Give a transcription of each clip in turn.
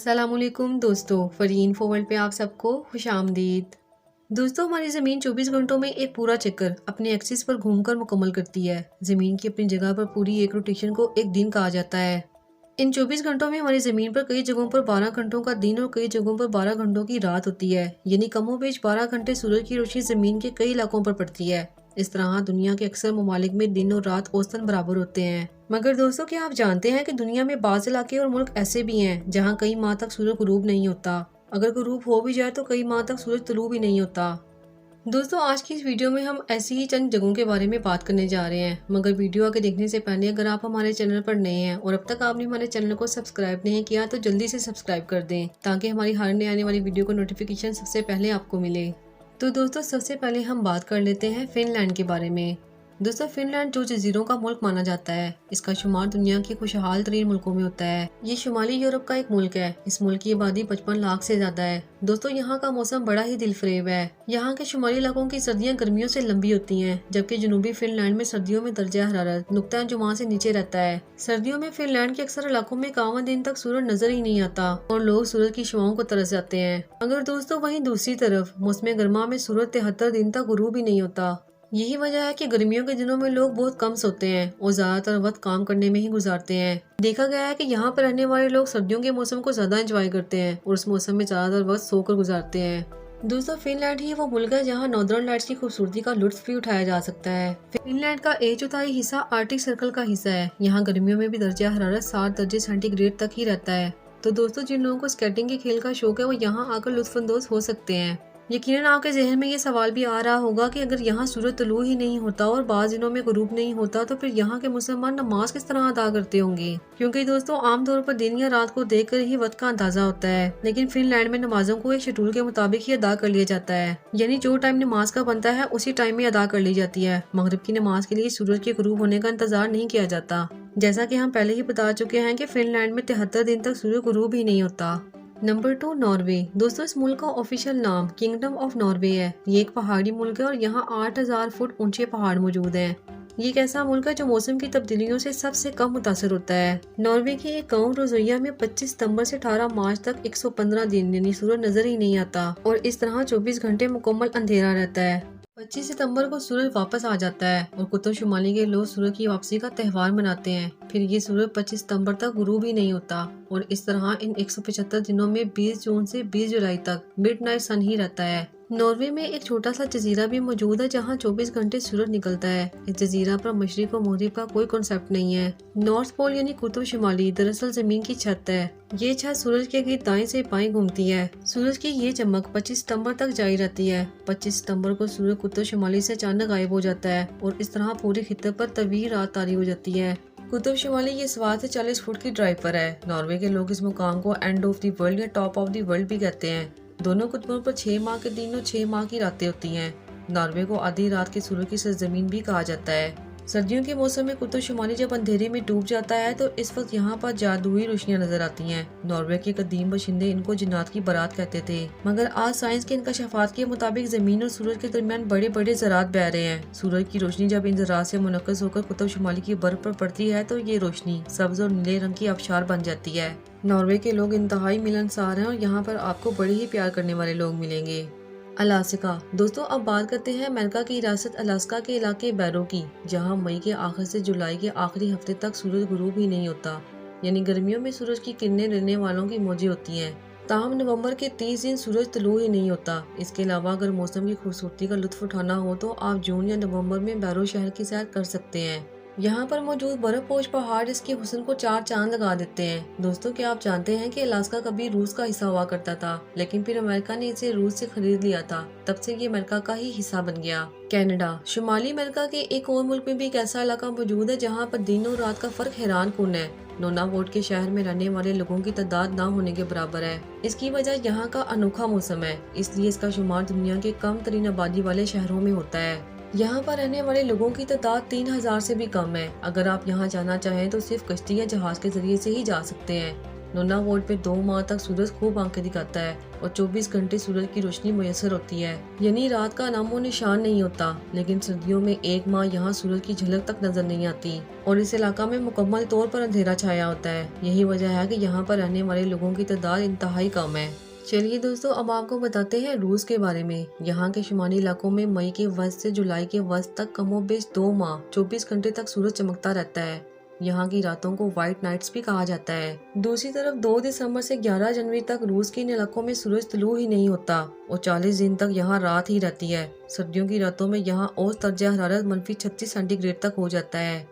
अस्सलाम वालेकुम दोस्तों, फरीन वर्ल्ड पे आप सबको खुश आमदीद। दोस्तों, हमारी ज़मीन 24 घंटों में एक पूरा चक्कर अपने एक्सिस पर घूमकर मुकम्मल करती है। ज़मीन की अपनी जगह पर पूरी एक रोटेशन को एक दिन कहा जाता है। इन 24 घंटों में हमारी ज़मीन पर कई जगहों पर 12 घंटों का दिन और कई जगहों पर 12 घंटों की रात होती है, यानी कमोबेश 12 घंटे सूरज की रोशनी ज़मीन के कई इलाकों पर पड़ती है। इस तरह दुनिया के अक्सर ममालिक में दिन और रात औसतन बराबर होते हैं। मगर दोस्तों, क्या आप जानते हैं कि दुनिया में बाज़ इलाके और मुल्क ऐसे भी हैं जहां कई माह तक सूरज गुरूब नहीं होता। अगर गुरूब हो भी जाए तो कई माह तक सूरज तुलू भी नहीं होता। दोस्तों, आज की इस वीडियो में हम ऐसी ही चंद जगहों के बारे में बात करने जा रहे हैं। मगर वीडियो आगे देखने से पहले अगर आप हमारे चैनल पर नए हैं और अब तक आपने हमारे चैनल को सब्सक्राइब नहीं किया तो जल्दी से सब्सक्राइब कर दें ताकि हमारी हर नई आने वाली वीडियो का नोटिफिकेशन सबसे पहले आपको मिले। तो दोस्तों, सबसे पहले हम बात कर लेते हैं फिनलैंड के बारे में। दोस्तों, फिनलैंड जो जजीरों का मुल्क माना जाता है, इसका शुमार दुनिया के खुशहाल तरीन मुल्कों में होता है। ये शुमाली यूरोप का एक मुल्क है। इस मुल्क की आबादी 55 लाख से ज्यादा है। दोस्तों, यहाँ का मौसम बड़ा ही दिलफरेब है। यहाँ के शुमाली इलाकों की सर्दियाँ गर्मियों से लंबी होती हैं, जबकि जनूबी फिनलैंड में सर्दियों में दर्जा हरारत नुक्ता जुमा से नीचे रहता है। सर्दियों में फिनलैंड के अक्सर इलाकों में 51 दिन तक सूरज नजर ही नहीं आता और लोग सूरज की शुआओं को तरस जाते हैं। अगर दोस्तों वहीं दूसरी तरफ मौसम गर्मा में सूरज 73 दिन तक गुरूब ही नहीं होता। यही वजह है कि गर्मियों के दिनों में लोग बहुत कम सोते हैं और ज्यादातर वक्त काम करने में ही गुजारते हैं। देखा गया है कि यहाँ पर रहने वाले लोग सर्दियों के मौसम को ज्यादा एंजॉय करते हैं और उस मौसम में ज्यादातर वक्त सोकर गुजारते हैं। दोस्तों, फिनलैंड ही वो मुल्क है जहाँ नॉर्दर्न लाइट्स की खूबसूरती का लुत्फ भी उठाया जा सकता है। फिनलैंड का 1/4 हिस्सा आर्कटिक सर्कल का हिस्सा है। यहाँ गर्मियों में भी दर्जा हरारत 7 दर्जे सेंटीग्रेड तक ही रहता है। तो दोस्तों, जिन लोगों को स्केटिंग के खेल का शौक है वो यहाँ आकर लुत्फानंदोज हो सकते हैं। यकीनन आपके जहन में ये सवाल भी आ रहा होगा कि अगर यहाँ सूरज तुलू ही नहीं होता और बाज़ दिनों में गुरूब नहीं होता तो फिर यहाँ के मुसलमान नमाज किस तरह अदा करते होंगे। क्योंकि दोस्तों, आमतौर पर दिन या रात को देखकर ही वक्त का अंदाजा होता है, लेकिन फिनलैंड में नमाजों को एक शेड्यूल के मुताबिक ही अदा कर लिया जाता है, यानी जो टाइम नमाज का बनता है उसी टाइम में अदा कर ली जाती है। मगरिब की नमाज के लिए सूरज के गुरूब होने का इंतजार नहीं किया जाता। जैसा कि हम पहले ही बता चुके हैं कि फिनलैंड में 73 दिन तक सूरज गुरूब ही नहीं होता। Number 2, Norway. दोस्तों, इस मुल्क का ऑफिशियल नाम किंगडम ऑफ नॉर्वे है। ये एक पहाड़ी मुल्क है और यहाँ 8000 फुट ऊंचे पहाड़ मौजूद हैं। ये एक ऐसा मुल्क है जो मौसम की तब्दीलियों से सबसे कम मुतासर होता है। नॉर्वे की एक गाँव रोजोया में 25 सितंबर से 18 मार्च तक 115 दिन यानी सूरज नजर ही नहीं आता और इस तरह 24 घंटे मुकम्मल अंधेरा रहता है। 25 सितंबर को सूरज वापस आ जाता है और कुतुब शुमाली के लोग सूरज की वापसी का त्यौहार मनाते हैं। फिर ये सूरज 25 सितंबर तक गुरूब ही नहीं होता और इस तरह इन 175 दिनों में 20 जून से 20 जुलाई तक मिडनाइट सन ही रहता है। नॉर्वे में एक छोटा सा जजीरा भी मौजूद है जहाँ 24 घंटे सूरज निकलता है। इस जजीरा पर मशरिक और मगरिब का कोई कॉन्सेप्ट नहीं है। नॉर्थ पोल यानी कुतुब शुमाली दरअसल जमीन की छत है। ये छत सूरज के गिर्द दाएं से बाएं घूमती है। सूरज की ये चमक 25 सितंबर तक जारी रहती है। 25 सितंबर को सूरज कुतुब शुमाली से अचानक गायब हो जाता है और इस तरह पूरे खित्ते पर तवील रात तारी हो जाती है। कुतुब शुमाली ये सवा से 40 फुट की ड्राइव पर है। नॉर्वे के लोग इस मुकाम को एंड ऑफ द वर्ल्ड या टॉप ऑफ द वर्ल्ड भी कहते हैं। दोनों कुतुबों पर 6 माह के दिन और 6 माह की रातें होती हैं। नॉर्वे को आधी रात के सूरज की सरजमीन भी कहा जाता है। सर्दियों के मौसम में कुतुब शुमाली जब अंधेरे में डूब जाता है तो इस वक्त यहाँ पर जादुई रोशनियां नजर आती हैं। नॉर्वे के कदीम बाशिंदे इनको जिन्नात की बारात कहते थे, मगर आज साइंस के इंकशाफात के मुताबिक जमीन और सूरज के दरमियान बड़े बड़े ज़रात बह रहे हैं। सूरज की रोशनी जब इन ज़रात से मुनक्कस होकर कुतुब शुमाली की बर्फ पर पड़ती है तो ये रोशनी सब्ज और नीले रंग की आबशार बन जाती है। नॉर्वे के लोग इंतहाई मिलनसार हैं और यहाँ पर आपको बड़े ही प्यार करने वाले लोग मिलेंगे। अलास्का। दोस्तों, अब बात करते हैं अमेरिका की रियासत अलास्का के इलाके बैरो की, जहां मई के आखिर से जुलाई के आखिरी हफ्ते तक सूरज गुरूब ही नहीं होता, यानी गर्मियों में सूरज की किरणें लेने वालों की मौजें होती हैं। ताहम नवंबर के 30 दिन सूरज तुलू ही नहीं होता। इसके अलावा अगर मौसम की खूबसूरती का लुत्फ उठाना हो तो आप जून या नवंबर में बैरो शहर की सैर कर सकते हैं। यहाँ पर मौजूद बर्फपोश पहाड़ इसके हुस्न को 4 चांद लगा देते हैं। दोस्तों, क्या आप जानते हैं कि अलास्का कभी रूस का हिस्सा हुआ करता था, लेकिन फिर अमेरिका ने इसे रूस से खरीद लिया था। तब से ये अमेरिका का ही हिस्सा बन गया। कनाडा। शुमाली अमेरिका के एक और मुल्क में भी एक ऐसा इलाका मौजूद है जहाँ पर दिन और रात का फर्क हैरान कुन है। नोनावोट के शहर में रहने वाले लोगों की तादाद ना होने के बराबर है। इसकी वजह यहाँ का अनोखा मौसम है, इसलिए इसका शुमार दुनिया के कम तरीन आबादी वाले शहरों में होता है। यहाँ पर रहने वाले लोगों की तादाद 3000 से भी कम है। अगर आप यहाँ जाना चाहें तो सिर्फ कश्ती या जहाज के जरिए से ही जा सकते हैं। नोनावोट पे 2 माह तक सूरज खूब आंखें दिखाता है और 24 घंटे सूरज की रोशनी मुयसर होती है, यानी रात का नामो निशान नहीं होता। लेकिन सर्दियों में एक माह यहाँ सूरज की झलक तक नजर नहीं आती और इस इलाका में मुकम्मल तौर पर अंधेरा छाया होता है। यही वजह है कि यहाँ पर रहने वाले लोगों की तादाद इंतहाई कम है। चलिए दोस्तों, अब आपको बताते हैं रूस के बारे में। यहाँ के शुमाली इलाकों में मई के वस्त से जुलाई के वस्त तक कमोबेश 2 माह 24 घंटे तक सूरज चमकता रहता है। यहाँ की रातों को व्हाइट नाइट्स भी कहा जाता है। दूसरी तरफ 2 दिसंबर से 11 जनवरी तक रूस के इन इलाकों में सूरज तुलू ही नहीं होता और 40 दिन तक यहाँ रात ही रहती है। सर्दियों की रातों में यहाँ औसत दर्जा हरारत -36 सेंटीग्रेड तक हो जाता है।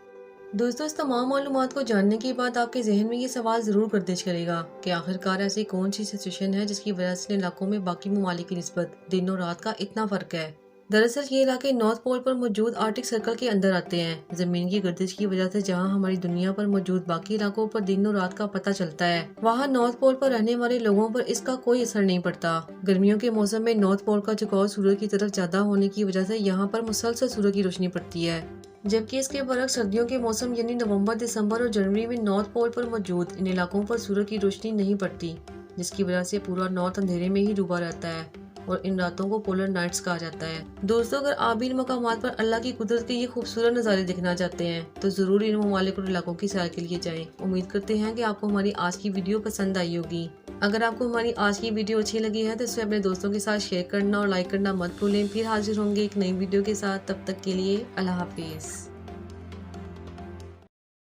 दोस्तों, इस तमाम मालूमात को जानने के बाद आपके जहन में ये सवाल जरूर गर्दिश करेगा कि आखिरकार ऐसी कौन सी सिचुएशन है जिसकी वजह से इन इलाकों में बाकी ममालिक की निस्बत दिन और रात का इतना फर्क है। दरअसल ये इलाके नॉर्थ पोल पर मौजूद आर्टिक सर्कल के अंदर आते हैं। जमीन की गर्दिश की वजह से जहाँ हमारी दुनिया पर मौजूद बाकी इलाकों पर दिन और रात का पता चलता है, वहाँ नॉर्थ पोल पर रहने वाले लोगों पर इसका कोई असर नहीं पड़ता। गर्मियों के मौसम में नॉर्थ पोल का झुकाव सूरज की तरफ ज्यादा होने की वजह से यहाँ पर मुसलसल सूरज की रोशनी पड़ती है, जबकि इसके बरक्स सर्दियों के मौसम यानी नवंबर, दिसंबर और जनवरी में नॉर्थ पोल पर मौजूद इन इलाकों पर सूरज की रोशनी नहीं पड़ती, जिसकी वजह से पूरा नॉर्थ अंधेरे में ही डूबा रहता है और इन रातों को पोलर नाइट्स कहा जाता है। दोस्तों, अगर आप भी इन मकामात पर अल्लाह की कुदरत के ये खूबसूरत नज़ारे देखना चाहते हैं तो जरूर इन ममालिक और इलाकों की सैर के लिए जाएं। उम्मीद करते हैं कि आपको हमारी आज की वीडियो पसंद आई होगी। अगर आपको हमारी आज की वीडियो अच्छी लगी है तो इसे अपने दोस्तों के साथ शेयर करना और लाइक करना मत भूलें। फिर हाजिर होंगे एक नई वीडियो के साथ। तब तक के लिए अल्लाह हाफिज।